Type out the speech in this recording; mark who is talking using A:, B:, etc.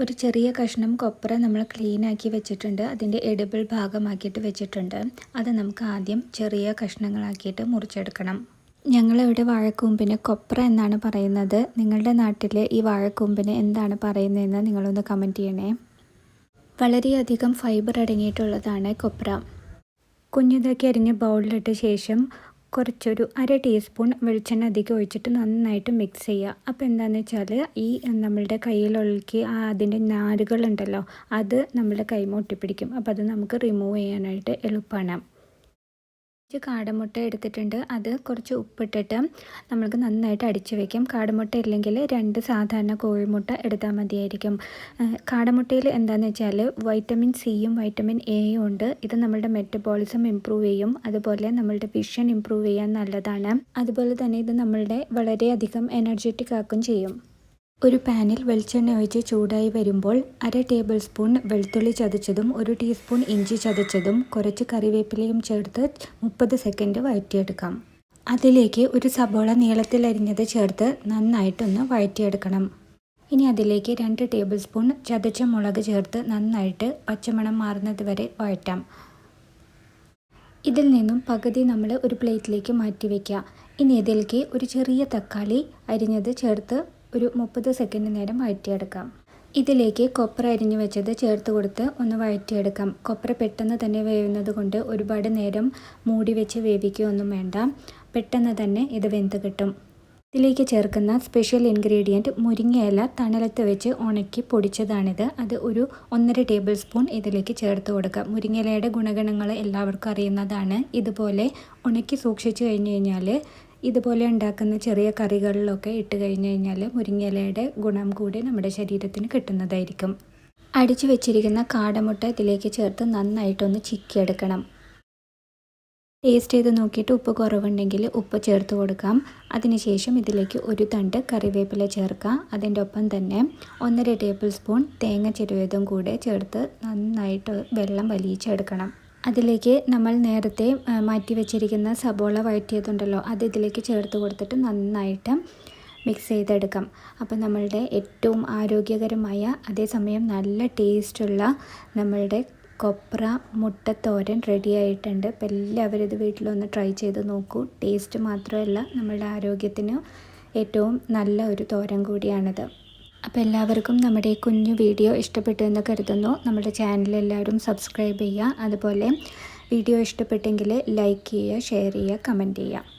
A: ഒരു ചെറിയ കഷ്ണം കൊപ്ര നമ്മൾ ക്ലീനാക്കി വെച്ചിട്ടുണ്ട്. അതിൻ്റെ എഡിബിൾ ഭാഗമാക്കിയിട്ട് വെച്ചിട്ടുണ്ട്. അത് നമുക്ക് ആദ്യം ചെറിയ കഷ്ണങ്ങളാക്കിയിട്ട് മുറിച്ചെടുക്കണം. ഞങ്ങളിവിടെ വാഴക്കൂമ്പിന് കൊപ്ര എന്നാണ് പറയുന്നത്. നിങ്ങളുടെ നാട്ടിൽ ഈ വാഴക്കൂമ്പിന് എന്താണ് പറയുന്നതെന്ന് നിങ്ങളൊന്ന് കമൻറ്റ് ചെയ്യണേ. വളരെയധികം ഫൈബർ അടങ്ങിയിട്ടുള്ളതാണ് കൊപ്ര. കുഞ്ഞിതാക്കി അരിഞ്ഞ് ബൗളിലിട്ട ശേഷം കുറച്ചൊരു 1/2 ടീസ്പൂൺ വെളിച്ചെണ്ണ അധികം ഒഴിച്ചിട്ട് നന്നായിട്ട് മിക്സ് ചെയ്യുക. അപ്പോൾ എന്താണെന്ന് വെച്ചാൽ ഈ നമ്മളുടെ കയ്യിലുള്ളിലേക്ക് അതിൻ്റെ നാരുകളുണ്ടല്ലോ, അത് നമ്മുടെ കൈമ ഒട്ടിപ്പിടിക്കും. അപ്പോൾ അത് നമുക്ക് റിമൂവ് ചെയ്യാനായിട്ട് എളുപ്പമാണ്. കാടമുട്ട എടുത്തിട്ടുണ്ട്. അത് കുറച്ച് ഉപ്പിട്ടിട്ട് നമുക്ക് നന്നായിട്ട് അടിച്ച് വയ്ക്കാം. കാടമുട്ട ഇല്ലെങ്കിൽ 2 സാധാരണ കോഴിമുട്ട എടുത്താൽ മതിയായിരിക്കും. കാടമുട്ടയിൽ എന്താണെന്ന് വെച്ചാൽ വൈറ്റമിൻ സിയും വൈറ്റമിൻ എയും ഉണ്ട്. ഇത് നമ്മളുടെ മെറ്റബോളിസം ഇമ്പ്രൂവ് ചെയ്യും. അതുപോലെ നമ്മളുടെ വിഷൻ ഇമ്പ്രൂവ് ചെയ്യാൻ നല്ലതാണ്. അതുപോലെ തന്നെ ഇത് നമ്മളുടെ വളരെയധികം എനർജറ്റിക് ആക്കുകയും ചെയ്യും. ഒരു പാനിൽ വെളിച്ചെണ്ണ ഒഴിച്ച് ചൂടായി വരുമ്പോൾ 1/2 ടേബിൾ സ്പൂൺ വെളുത്തുള്ളി ചതച്ചതും 1 ടീസ്പൂൺ ഇഞ്ചി ചതച്ചതും കുറച്ച് കറിവേപ്പിലയും ചേർത്ത് 30 സെക്കൻഡ് വഴറ്റിയെടുക്കാം. അതിലേക്ക് ഒരു സബോള നീളത്തിൽ അരിഞ്ഞത് ചേർത്ത് നന്നായിട്ടൊന്ന് വഴറ്റിയെടുക്കണം. ഇനി അതിലേക്ക് 2 ടേബിൾ സ്പൂൺ ചതച്ച മുളക് ചേർത്ത് നന്നായിട്ട് പച്ചമണം മാറുന്നത് വരെ വഴറ്റാം. ഇതിൽ നിന്നും പകുതി നമ്മൾ ഒരു പ്ലേറ്റിലേക്ക് മാറ്റി വയ്ക്കുക. ഇനി ഇതിലേക്ക് ഒരു ചെറിയ തക്കാളി അരിഞ്ഞത് ചേർത്ത് ഒരു 30 സെക്കൻഡ് നേരം വഴറ്റിയെടുക്കാം. ഇതിലേക്ക് കൊപ്ര അരിഞ്ഞു വെച്ചത് ചേർത്ത് കൊടുത്ത് ഒന്ന് വഴറ്റിയെടുക്കാം. കൊപ്ര പെട്ടെന്ന് തന്നെ വേവുന്നത് കൊണ്ട് ഒരുപാട് നേരം മൂടി വെച്ച് വേവിക്കുകയൊന്നും വേണ്ട. പെട്ടെന്ന് തന്നെ ഇത് വെന്ത് കിട്ടും. ഇതിലേക്ക് ചേർക്കുന്ന സ്പെഷ്യൽ ഇൻഗ്രീഡിയൻറ്റ് മുരിങ്ങയില തണലത്ത് വെച്ച് ഉണക്കി പൊടിച്ചതാണിത്. അത് ഒരു 1.5 ടേബിൾ സ്പൂൺ ഇതിലേക്ക് ചേർത്ത് കൊടുക്കുക. മുരിങ്ങയിലയുടെ ഗുണഗണങ്ങൾ എല്ലാവർക്കും അറിയുന്നതാണ്. ഇതുപോലെ ഉണക്കി സൂക്ഷിച്ചു കഴിഞ്ഞ് കഴിഞ്ഞാൽ ഇതുപോലെ ഉണ്ടാക്കുന്ന ചെറിയ കറികളിലൊക്കെ ഇട്ട് കഴിഞ്ഞ് കഴിഞ്ഞാൽ മുരിങ്ങയിലയുടെ ഗുണം കൂടി നമ്മുടെ ശരീരത്തിന് കിട്ടുന്നതായിരിക്കും. അടിച്ചു വെച്ചിരിക്കുന്ന കാടമുട്ട ഇതിലേക്ക് ചേർത്ത് നന്നായിട്ടൊന്ന് ചിക്കിയെടുക്കണം. ടേസ്റ്റ് ചെയ്ത് നോക്കിയിട്ട് ഉപ്പ് കുറവുണ്ടെങ്കിൽ ഉപ്പ് ചേർത്ത് കൊടുക്കാം. അതിനുശേഷം ഇതിലേക്ക് ഒരു തണ്ട് കറിവേപ്പില ചേർക്കാം. അതിൻ്റെ ഒപ്പം തന്നെ 1.5 ടേബിൾ സ്പൂൺ തേങ്ങ ചിരവിയതും കൂടെ ചേർത്ത് നന്നായിട്ട് വെള്ളം വലിയിച്ചെടുക്കണം. അതിലേക്ക് നമ്മൾ നേരത്തെ മാറ്റി വെച്ചിരിക്കുന്ന സബോള വഴറ്റിയതുണ്ടല്ലോ, അത് ഇതിലേക്ക് ചേർത്ത് കൊടുത്തിട്ട് നന്നായിട്ട് മിക്സ് ചെയ്തെടുക്കാം. അപ്പോൾ നമ്മളുടെ ഏറ്റവും ആരോഗ്യകരമായ അതേസമയം നല്ല ടേസ്റ്റുള്ള നമ്മളുടെ കൊപ്ര മുട്ടത്തോരൻ റെഡി ആയിട്ടുണ്ട്. അപ്പോൾ എല്ലാവരും ഇത് വീട്ടിലൊന്ന് ട്രൈ ചെയ്ത് നോക്കൂ. ടേസ്റ്റ് മാത്രമല്ല നമ്മളുടെ ആരോഗ്യത്തിന് ഏറ്റവും നല്ല ഒരു തോരൻ കൂടിയാണിത്. അപ്പോൾ എല്ലാവർക്കും നമ്മുടെ ഈ കുഞ്ഞു വീഡിയോ ഇഷ്ടപ്പെട്ടു എന്ന് കരുതുന്നു. നമ്മുടെ ചാനൽ എല്ലാവരും സബ്സ്ക്രൈബ് ചെയ്യുക. അതുപോലെ വീഡിയോ ഇഷ്ടപ്പെട്ടെങ്കിൽ ലൈക്ക് ചെയ്യുക, ഷെയർ ചെയ്യുക, കമൻറ്റ് ചെയ്യുക.